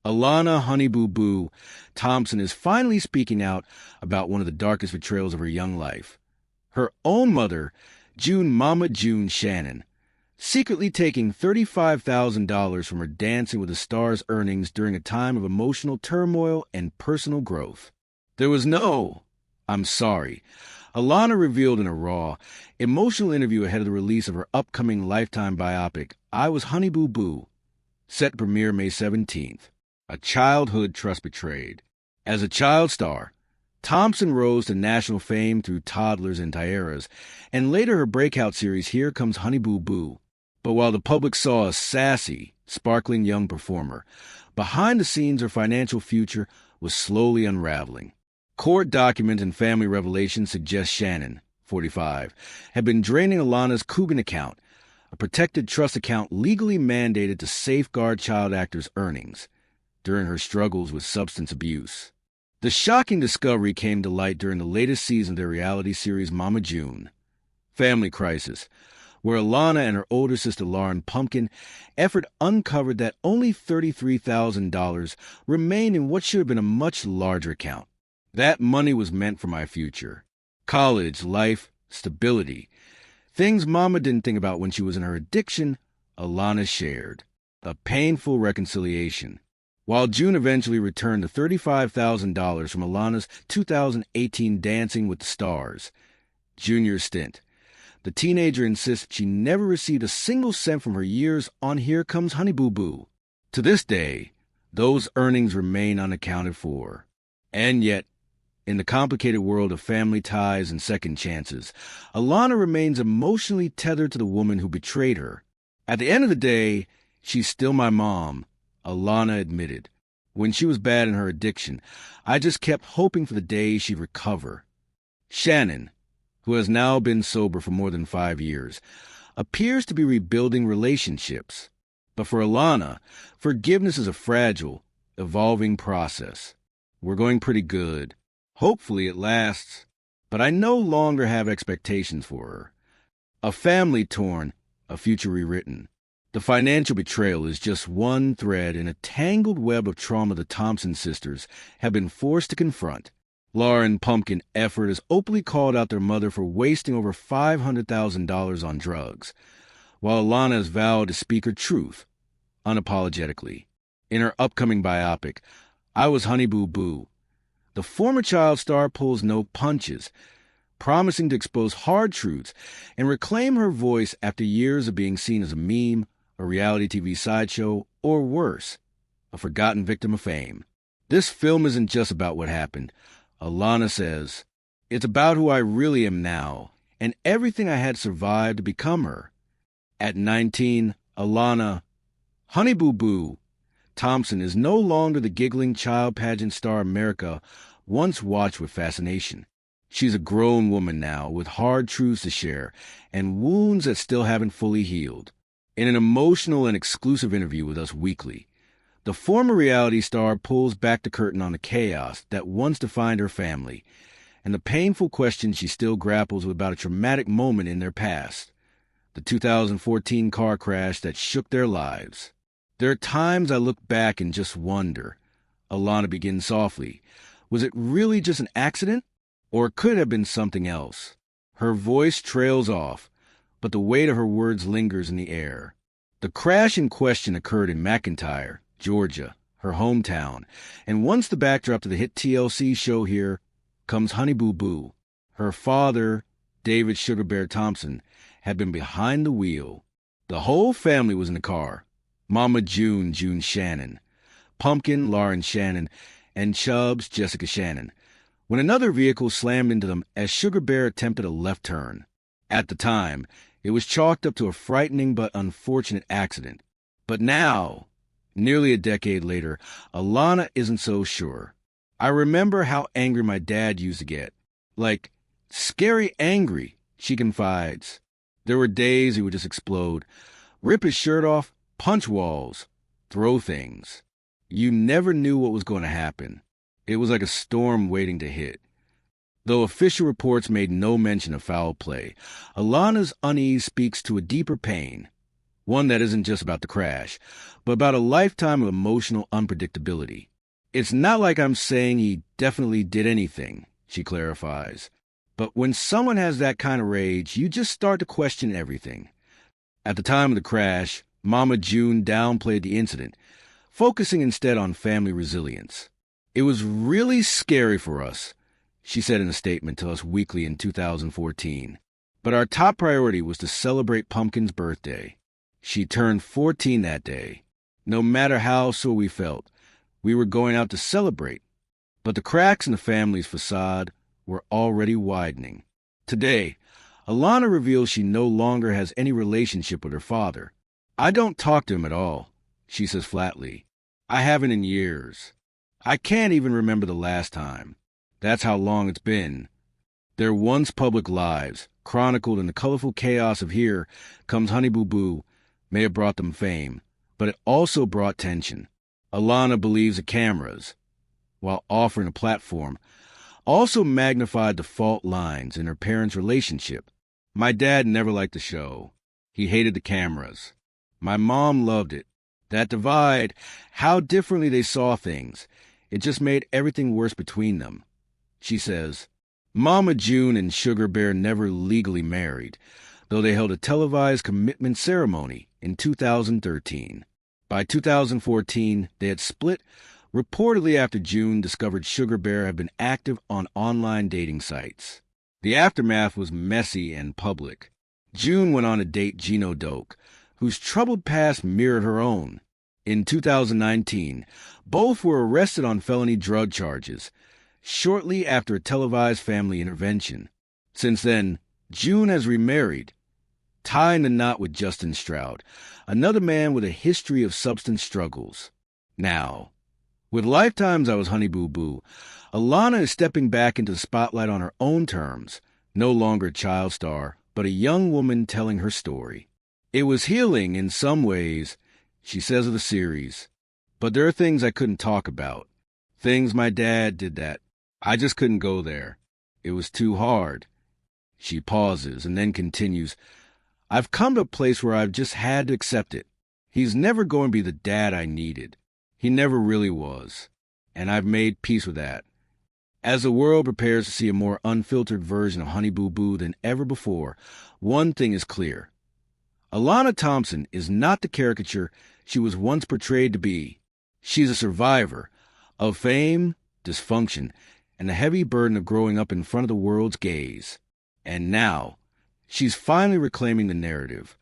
Alana Honey Boo Boo Thompson is finally speaking out about one of the darkest betrayals of her young life. Her own mother, June Shannon, secretly taking $35,000 from her Dancing with the Stars earnings during a time of emotional turmoil and personal growth. There was no, "I'm sorry," Alana revealed in a raw, emotional interview ahead of the release of her upcoming Lifetime biopic, I Was Honey Boo Boo, set to premiere May 17th. A childhood trust betrayed. As a child star, Thompson rose to national fame through Toddlers and Tiaras, and later her breakout series Here Comes Honey Boo Boo. But while the public saw a sassy, sparkling young performer, behind the scenes her financial future was slowly unraveling. Court documents and family revelations suggest Shannon, 45, had been draining Alana's Coogan account, a protected trust account legally mandated to safeguard child actors' earnings, during her struggles with substance abuse. The shocking discovery came to light during the latest season of their reality series Mama June, Family Crisis, where Alana and her older sister Lauryn effort uncovered that only $33,000 remained in what should have been a much larger account. That money was meant for my future. College, life, stability. Things Mama didn't think about when she was in her addiction, Alana shared. A painful reconciliation. While June eventually returned the $35,000 from Alana's 2018 Dancing with the Stars junior stint, the teenager insists she never received a single cent from her years on Here Comes Honey Boo Boo. To this day, those earnings remain unaccounted for. And yet, in the complicated world of family ties and second chances, Alana remains emotionally tethered to the woman who betrayed her. At the end of the day, she's still my mom, Alana admitted. When she was bad in her addiction, I just kept hoping for the day she'd recover. Shannon, who has now been sober for more than 5 years, appears to be rebuilding relationships. But for Alana, forgiveness is a fragile, evolving process. We're going pretty good. Hopefully it lasts. But I no longer have expectations for her. A family torn, a future rewritten. The financial betrayal is just one thread in a tangled web of trauma the Thompson sisters have been forced to confront. Lauryn effort has openly called out their mother for wasting over $500,000 on drugs, while Alana has vowed to speak her truth, unapologetically. In her upcoming biopic, I Was Honey Boo Boo, the former child star pulls no punches, promising to expose hard truths and reclaim her voice after years of being seen as a meme, a reality TV sideshow, or worse, a forgotten victim of fame. This film isn't just about what happened, Alana says. It's about who I really am now, and everything I had survived to become her. At 19, Alana, Honey Boo Boo, Thompson is no longer the giggling child pageant star America once watched with fascination. She's a grown woman now with hard truths to share and wounds that still haven't fully healed. In an emotional and exclusive interview with Us Weekly, the former reality star pulls back the curtain on the chaos that once defined her family and the painful questions she still grapples with about a traumatic moment in their past, the 2014 car crash that shook their lives. There are times I look back and just wonder, Alana begins softly, was it really just an accident? Or could it have been something else? Her voice trails off, but the weight of her words lingers in the air. The crash in question occurred in McIntyre, Georgia, her hometown, and once the backdrop to the hit TLC show Here Comes Honey Boo Boo, her father, David Sugar Bear Thompson, had been behind the wheel. The whole family was in the car. Mama June Shannon, Pumpkin, Lauryn Shannon, and Chubbs, Jessica Shannon, when another vehicle slammed into them as Sugar Bear attempted a left turn. At the time, it was chalked up to a frightening but unfortunate accident. But now, nearly a decade later, Alana isn't so sure. I remember how angry my dad used to get. Like, scary angry, she confides. There were days he would just explode, rip his shirt off, punch walls, throw things. You never knew what was going to happen. It was like a storm waiting to hit. Though official reports made no mention of foul play, Alana's unease speaks to a deeper pain, One that isn't just about the crash, but about a lifetime of emotional unpredictability. It's not like I'm saying he definitely did anything, she clarifies. But when someone has that kind of rage, you just start to question everything. At the time of the crash, Mama June downplayed the incident, focusing instead on family resilience. It was really scary for us, she said in a statement to Us Weekly in 2014. But our top priority was to celebrate Pumpkin's birthday. She turned 14 that day. No matter how sore we felt, we were going out to celebrate. But the cracks in the family's facade were already widening. Today, Alana reveals she no longer has any relationship with her father. I don't talk to him at all, she says flatly. I haven't in years. I can't even remember the last time. That's how long it's been. Their once public lives, chronicled in the colorful chaos of Here Comes Honey Boo Boo, may have brought them fame, but it also brought tension. Alana believes the cameras, while offering a platform, also magnified the fault lines in her parents' relationship. My dad never liked the show. He hated the cameras. My mom loved it. That divide, how differently they saw things, it just made everything worse between them. She says, Mama June and Sugar Bear never legally married, though they held a televised commitment ceremony in 2013. By 2014, they had split, reportedly after June discovered Sugar Bear had been active on online dating sites. The aftermath was messy and public. June went on to date Gino Doak, whose troubled past mirrored her own. In 2019, both were arrested on felony drug charges, shortly after a televised family intervention. Since then, June has remarried, tying the knot with Justin Stroud, another man with a history of substance struggles. Now, with Lifetime's I Was Honey Boo Boo, Alana is stepping back into the spotlight on her own terms, no longer a child star, but a young woman telling her story. It was healing in some ways, she says of the series, but there are things I couldn't talk about. Things my dad did that I just couldn't go there. It was too hard. She pauses and then continues, I've come to a place where I've just had to accept it. He's never going to be the dad I needed. He never really was. And I've made peace with that. As the world prepares to see a more unfiltered version of Honey Boo Boo than ever before, one thing is clear. Alana Thompson is not the caricature she was once portrayed to be. She's a survivor of fame, dysfunction, and the heavy burden of growing up in front of the world's gaze. And now, she's finally reclaiming the narrative.